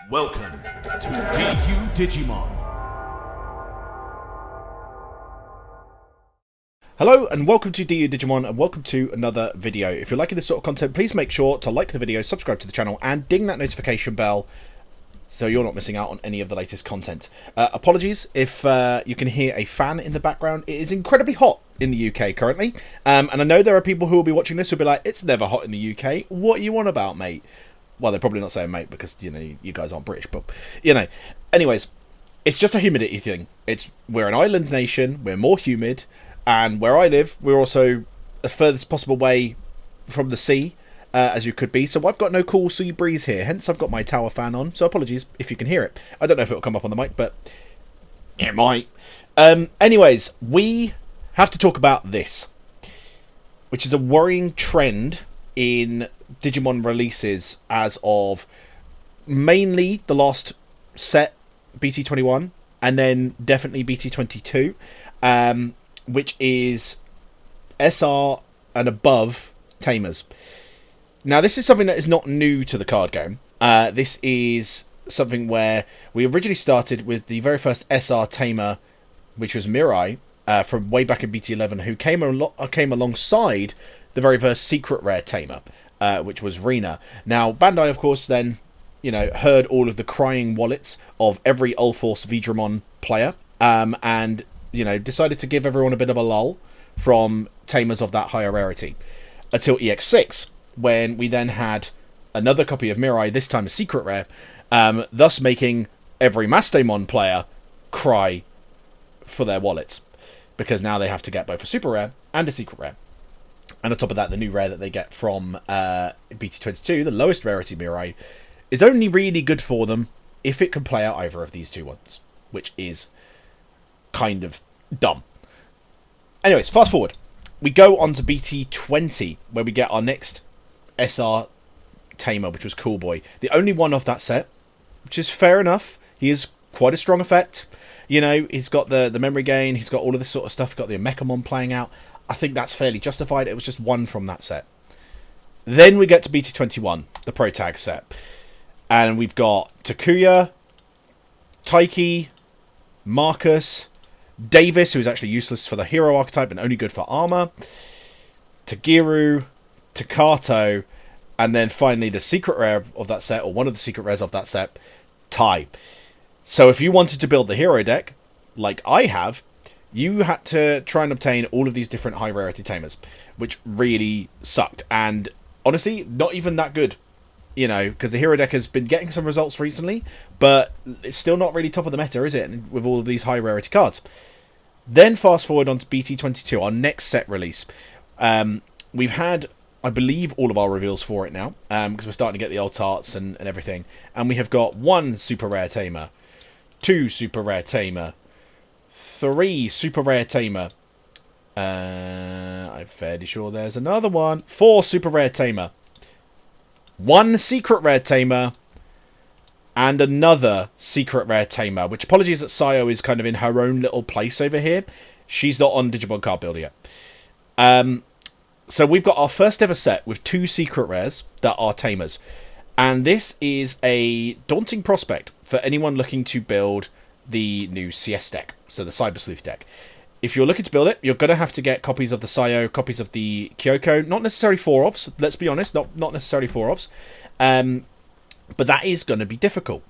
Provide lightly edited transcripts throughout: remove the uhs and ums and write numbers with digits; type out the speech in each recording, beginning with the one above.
Welcome to Digimon. Hello and welcome to Digimon and welcome to another video. If you're liking this sort of content, please make sure to like the video, subscribe to the channel and ding that notification bell so you're not missing out on any of the latest content. Apologies if you can hear a fan in the background. It is incredibly hot in the UK currently, and I know there are people who will be watching this who will be like, it's never hot in the UK, what are you on about, mate? Well, they're probably not saying mate because, you know, you guys aren't British, but, you know. Anyways, it's just a humidity thing. We're an island nation, we're more humid, and where I live, we're also the furthest possible way from the sea, as you could be. So I've got no cool sea breeze here, hence I've got my tower fan on, so apologies if you can hear it. I don't know if it'll come up on the mic, but it might. Anyways, we have to talk about this, which is a worrying trend in Digimon releases as of mainly the last set, BT21, and then definitely BT22, which is SR and above Tamers. Now, this is something that is not new to the card game. This is something where we originally started with the very first SR Tamer, which was Mirai, from way back in BT11, who came alongside the very first Secret Rare Tamer, which was Rena. Now, Bandai, of course, then, you know, heard all of the crying wallets of every Ulforce Vidramon player, and, you know, decided to give everyone a bit of a lull from Tamers of that higher rarity. Until EX6, when we then had another copy of Mirai, this time a Secret Rare, thus making every Mastemon player cry for their wallets, because now they have to get both a Super Rare and a Secret Rare. And on top of that, the new rare that they get from BT22, the lowest rarity Mirai, is only really good for them if it can play out either of these two ones, which is kind of dumb. Anyways, fast forward. We go on to BT20, where we get our next SR Tamer, which was Cool Boy. The only one of that set, which is fair enough. He is quite a strong effect. You know, he's got the memory gain, he's got all of this sort of stuff, got the Mekamon playing out. I think that's fairly justified. It was just one from that set. Then we get to BT21, the Pro Tag set. And we've got Takuya, Taiki, Marcus, Davis, who is actually useless for the hero archetype and only good for armor, Tagiru, Takato, and then finally the secret rare of that set, or one of the secret rares of that set, Tai. So if you wanted to build the hero deck, like I have, you had to try and obtain all of these different high rarity tamers, which really sucked. And honestly, not even that good, you know, because the hero deck has been getting some results recently, but it's still not really top of the meta, is it, with all of these high rarity cards. Then fast forward on to BT22, our next set release. We've had, I believe, all of our reveals for it now, because we're starting to get the old tarts and everything. And we have got 1 super rare tamer, 2 super rare tamer, 3 super rare tamer, I'm fairly sure there's another one, 4 super rare tamer, 1 secret rare tamer, and another secret rare tamer, which, apologies that Sayo is kind of in her own little place over here. She's not on Digimon Card Builder yet. So we've got our first ever set with 2 secret rares that are tamers. And this is a daunting prospect for anyone looking to build the new CS deck, so the Cyber Sleuth deck. If you're looking to build it, you're going to have to get copies of the Sayo, copies of the Kyoko, not necessarily 4-offs, let's be honest, not necessarily 4-offs, but that is going to be difficult.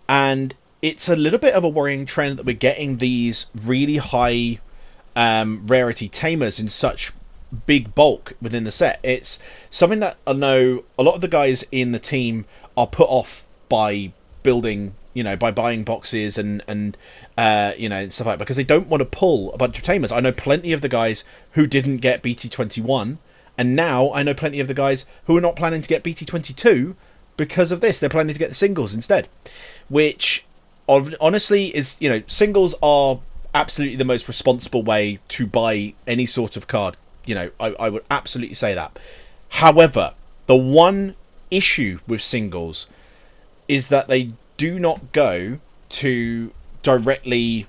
And it's a little bit of a worrying trend that we're getting these really high rarity tamers in such big bulk within the set. It's something that I know a lot of the guys in the team are put off by building, you know, by buying boxes and you know, stuff like that, because they don't want to pull a bunch of tamers. I know plenty of the guys who didn't get BT21, and now I know plenty of the guys who are not planning to get BT22 because of this. They're planning to get the singles instead, which honestly is, you know, singles are absolutely the most responsible way to buy any sort of card. You know, I would absolutely say that. However, the one issue with singles is that they do not go to directly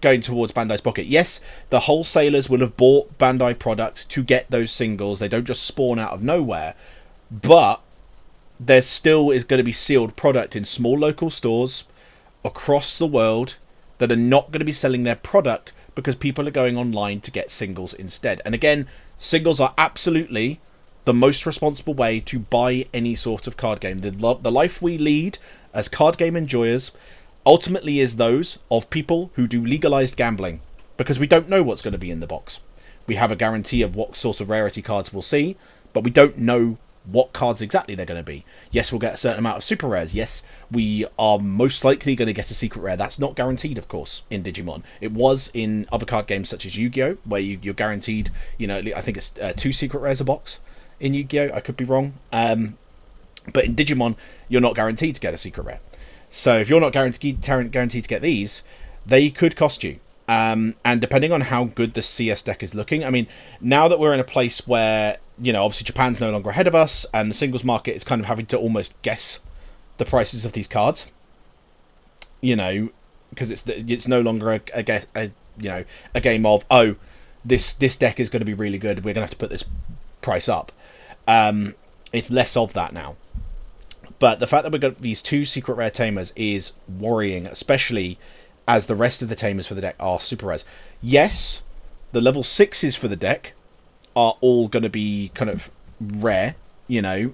going towards Bandai's pocket. Yes, the wholesalers will have bought Bandai product to get those singles. They don't just spawn out of nowhere. But there still is going to be sealed product in small local stores across the world that are not going to be selling their product because people are going online to get singles instead. And again, singles are absolutely the most responsible way to buy any sort of card game. The life we lead as card game enjoyers ultimately is those of people who do legalized gambling, because we don't know what's going to be in the box. We have a guarantee of what source of rarity cards we'll see, but we don't know what cards exactly they're going to be. Yes, we'll get a certain amount of super rares. Yes, we are most likely going to get a secret rare. That's not guaranteed, of course, in Digimon. It was in other card games such as Yu-Gi-Oh, where you're guaranteed, I think it's 2 secret rares a box in Yu-Gi-Oh. I could be wrong. But in Digimon, you're not guaranteed to get a secret rare. So if you're not guaranteed to get these, they could cost you. And depending on how good the CS deck is looking, I mean, now that we're in a place where, obviously Japan's no longer ahead of us, and the singles market is kind of having to almost guess the prices of these cards, because it's no longer a game of, oh, this deck is going to be really good, we're going to have to put this price up. It's less of that now. But the fact that we've got these 2 secret rare tamers is worrying, especially as the rest of the tamers for the deck are super rares. Yes, the level 6s for the deck are all going to be kind of rare,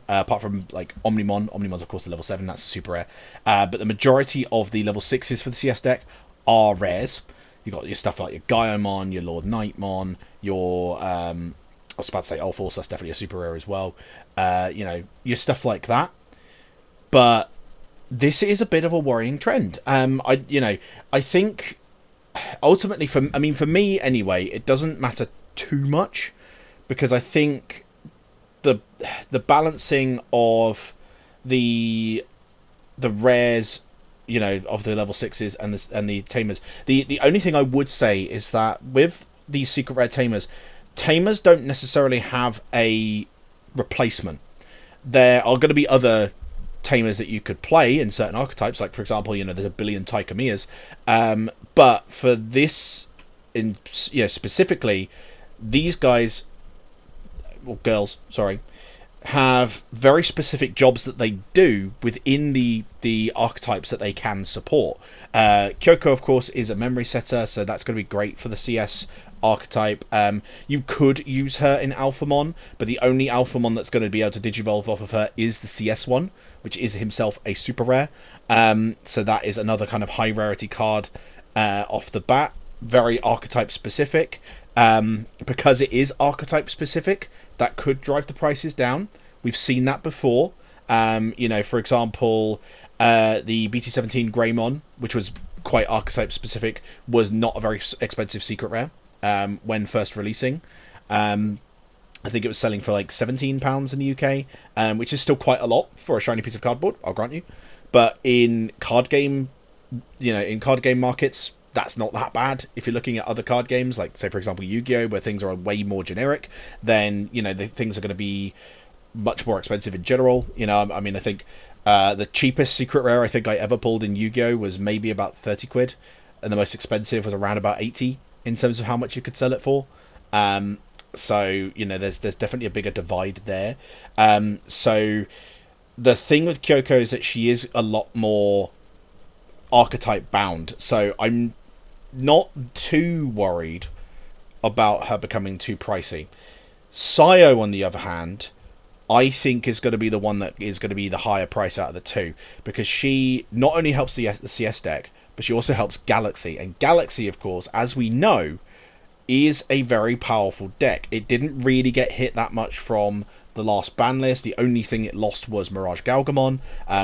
apart from like Omnimon. Omnimon's of course the level 7, that's a super rare. But the majority of the level 6s for the CS deck are rares. You've got your stuff like your Gaiomon, your Lord Nightmon, your... I was about to say Ulforce, that's definitely a super rare as well. Your stuff like that. But this is a bit of a worrying trend. I think ultimately, for me anyway, it doesn't matter too much, because I think the balancing of the rares, of the level 6s and the tamers. The only thing I would say is that with these secret rare tamers don't necessarily have a replacement. There are going to be other tamers that you could play in certain archetypes, like for example, there's a billion Taikamias, but for this specifically, these guys or girls, sorry, have very specific jobs that they do within the archetypes that they can support. Kyoko, of course, is a memory setter, so that's going to be great for the CS archetype. You could use her in Alphamon, but the only Alphamon that's going to be able to digivolve off of her is the CS one, which is himself a super rare. So that is another kind of high rarity card off the bat. Very archetype specific. Because it is archetype specific, that could drive the prices down. We've seen that before. For example, the BT17 Greymon, which was quite archetype specific, was not a very expensive secret rare when first releasing. I think it was selling for like £17 in the UK, which is still quite a lot for a shiny piece of cardboard, I'll grant you. But in card game, markets, that's not that bad. If you're looking at other card games, like say for example Yu-Gi-Oh, where things are way more generic, then the things are going to be much more expensive in general. I think the cheapest secret rare I think I ever pulled in Yu-Gi-Oh was maybe about 30 quid, and the most expensive was around about 80 in terms of how much you could sell it for. So there's definitely a bigger divide there. So the thing with Kyoko is that she is a lot more archetype bound, so I'm not too worried about her becoming too pricey. Sayo, on the other hand, I think is going to be the one that is going to be the higher price out of the two, because she not only helps the CS deck, but she also helps Galaxy. And Galaxy, of course, as we know, is a very powerful deck. It didn't really get hit that much from the last ban list. The only thing it lost was Mirage Galgamon,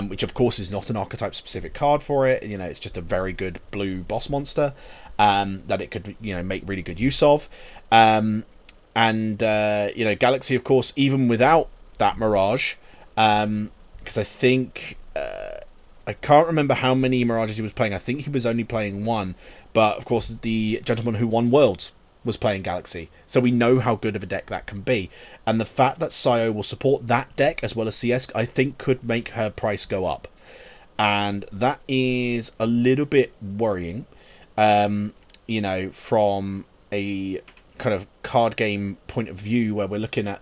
which of course is not an archetype specific card for it. It's just a very good blue boss monster that it could make really good use of. Galaxy, of course, even without that Mirage, because I think I can't remember how many Mirages he was playing. I think he was only playing one, but of course the gentleman who won Worlds was playing Galaxy, so we know how good of a deck that can be. And the fact that Sayo will support that deck as well as CS, I think could make her price go up, and that is a little bit worrying. From a kind of card game point of view, where we're looking at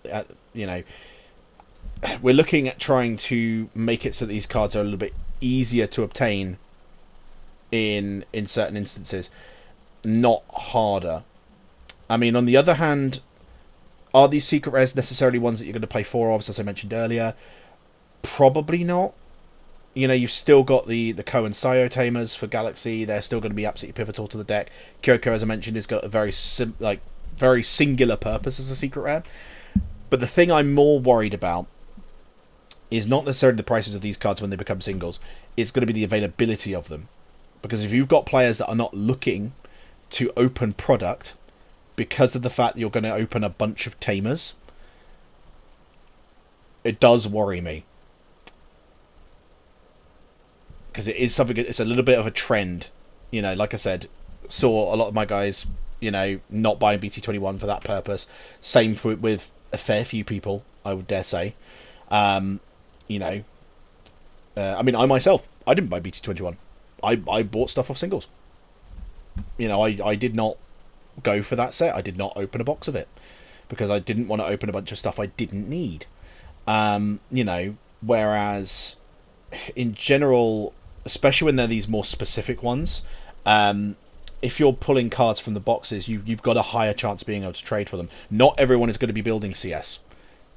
we're looking at trying to make it so that these cards are a little bit easier to obtain in certain instances, not harder. I mean, on the other hand, are these secret rares necessarily ones that you're going to play 4 of, as I mentioned earlier? Probably not. You know, you've still got the Ko and Sayo Tamers for Galaxy. They're still going to be absolutely pivotal to the deck. Kyoko, as I mentioned, has got a very very singular purpose as a secret rare. But the thing I'm more worried about is not necessarily the prices of these cards when they become singles. It's going to be the availability of them. Because if you've got players that are not looking to open product because of the fact that you're going to open a bunch of Tamers, it does worry me. Because it is something, it's a little bit of a trend. You know, like I said, saw a lot of my guys, you know, not buying BT21 for that purpose. Same with a fair few people, I would dare say. You know, I mean, I myself, I didn't buy BT21. I bought stuff off singles. You know, I did not go for that set. I did not open a box of it because I didn't want to open a bunch of stuff I didn't need. You know, whereas in general, especially when they're these more specific ones, if you're pulling cards from the boxes, you've got a higher chance of being able to trade for them. Not everyone is going to be building CS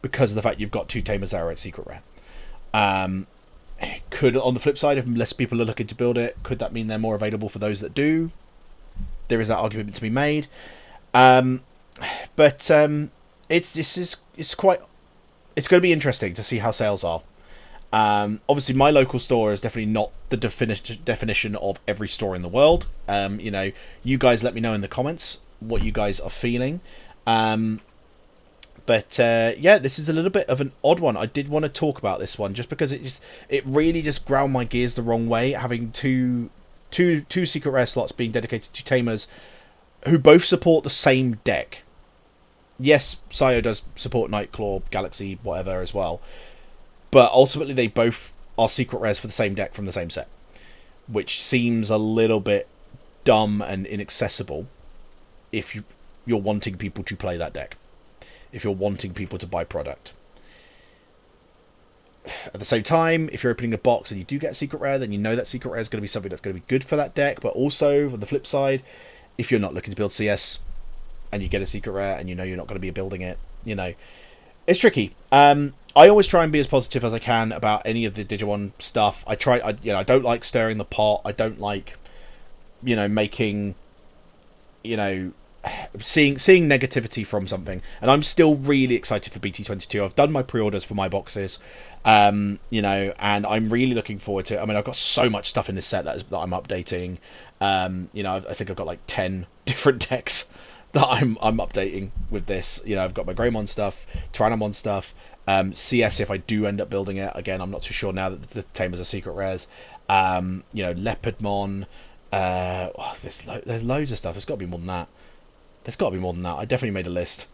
because of the fact you've got 2 Tamers that are at secret rare. Could, on the flip side, if less people are looking to build it, could that mean they're more available for those that do? There is that argument to be made. But it's going to be interesting to see how sales are. Obviously, my local store is definitely not the definition of every store in the world. You know, you guys let me know in the comments what you guys are feeling. But yeah, this is a little bit of an odd one. I did want to talk about this one just because it really just ground my gears the wrong way, having two secret rare slots being dedicated to Tamers who both support the same deck. Yes, Sayo does support Nightclaw, Galaxy, whatever as well. But ultimately they both are secret rares for the same deck from the same set, which seems a little bit dumb and inaccessible if you're wanting people to play that deck. If you're wanting people to buy product. At the same time, if you're opening a box and you do get a secret rare, then you know that secret rare is going to be something that's going to be good for that deck. But also, on the flip side, if you're not looking to build CS and you get a secret rare and you know you're not going to be building it, you know, it's tricky. I always try and be as positive as I can about any of the Digimon stuff. I don't like stirring the pot. I don't like, you know, making, you know, seeing negativity from something. And I'm still really excited for BT22. I've done my pre-orders for my boxes, you know, and I'm really looking forward to it. I mean, I've got so much stuff in this set that I'm updating. You know, I think I've got like 10 different decks that I'm updating with this. You know, I've got my Greymon stuff, Tyrannomon stuff, CS if I do end up building it. Again, I'm not too sure now that the Tamers are secret rares. You know, Leopardmon. There's loads of stuff. There's got to be more than that. I definitely made a list.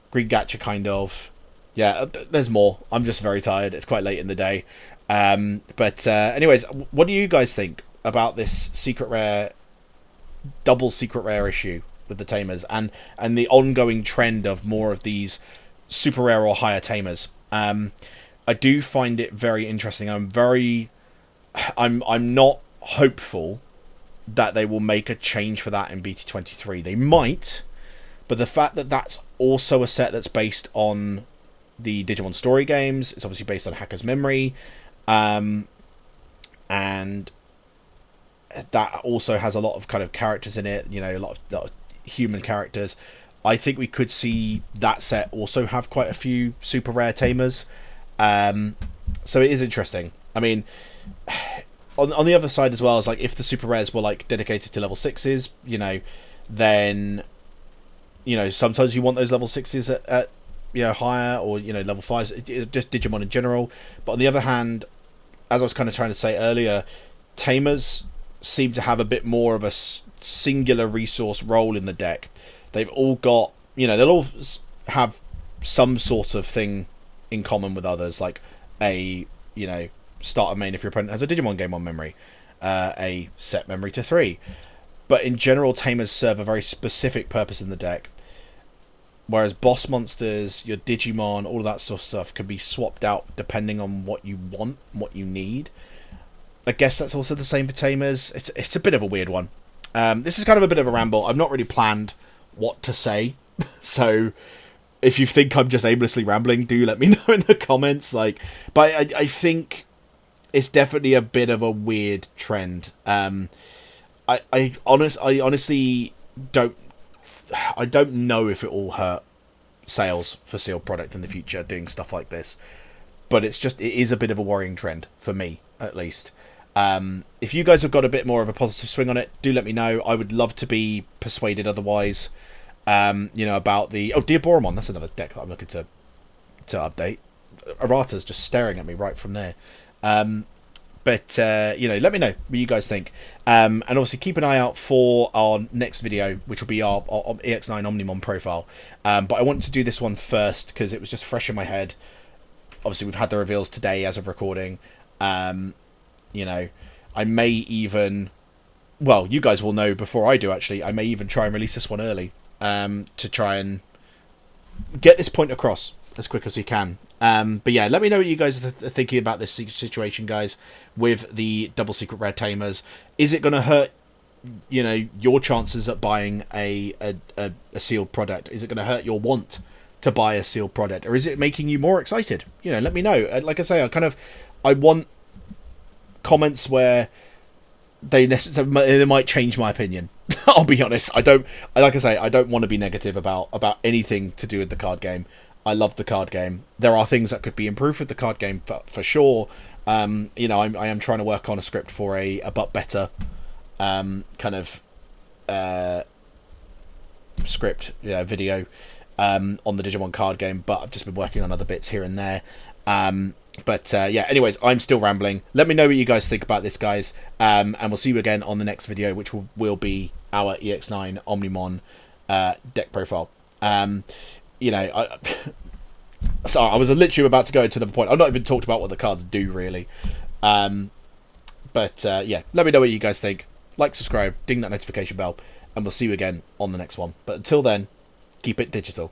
Green Gacha, kind of. Yeah, there's more. I'm just very tired. It's quite late in the day. But anyways, what do you guys think about this secret rare, double secret rare issue with the Tamers and the ongoing trend of more of these super rare or higher Tamers? I do find it very interesting. I'm not hopeful that they will make a change for that in BT23. They might, but the fact that that's also a set that's based on the Digimon story games, it's obviously based on Hacker's Memory, and that also has a lot of kind of characters in it, you know, a lot of human characters. I think we could see that set also have quite a few super rare Tamers. So it is interesting. I mean, on the other side as well, is like if the super rares were like dedicated to level 6s, you know, then, you know, sometimes you want those level 6s at you know, higher, or, you know, level 5s, just Digimon in general. But on the other hand, as I was kind of trying to say earlier, Tamers seem to have a bit more of a singular resource role in the deck. They've all got, you know, they'll all have some sort of thing in common with others, like a, you know, starter main if your opponent has a Digimon game on memory, a set memory to 3. But in general, Tamers serve a very specific purpose in the deck. Whereas boss monsters, your Digimon, all of that sort of stuff can be swapped out depending on what you want, what you need. I guess that's also the same for Tamers. It's a bit of a weird one. This is kind of a bit of a ramble. I've not really planned what to say, so if you think I'm just aimlessly rambling, do let me know in the comments. But I think it's definitely a bit of a weird trend. I honestly don't know if it will hurt sales for sealed product in the future doing stuff like this, but it is a bit of a worrying trend for me, at least. If you guys have got a bit more of a positive swing on it, do let me know. I would love to be persuaded otherwise. About the Diaboromon. That's another deck that I'm looking to update. Arata's just staring at me right from there. But let me know what you guys think. And obviously keep an eye out for our next video, which will be our EX9 Omnimon profile. But I wanted to do this one first because it was just fresh in my head. Obviously, we've had the reveals today as of recording. I may even... Well, you guys will know before I do, actually. I may even try and release this one early to try and get this point across as quick as we can. But yeah, let me know what you guys are thinking about this situation, guys, with the double secret rare tamers. Is it going to hurt, your chances at buying a sealed product? Is it going to hurt your want to buy a sealed product? Or is it making you more excited? Let me know. Like I say, I want comments where they might change my opinion. I'll be honest. I don't want to be negative about anything to do with the card game. I love the card game. There are things that could be improved with the card game for sure. I am trying to work on a script for a but better script video on the Digimon card game, but I've just been working on other bits here and there. Anyways, I'm still rambling. Let me know what you guys think about this, guys, and we'll see you again on the next video, which will be our EX9 Omnimon deck profile. Sorry, I was literally about to go to another point. I've not even talked about what the cards do, really. Let me know what you guys think. Like, subscribe, ding that notification bell, and we'll see you again on the next one. But until then, keep it digital.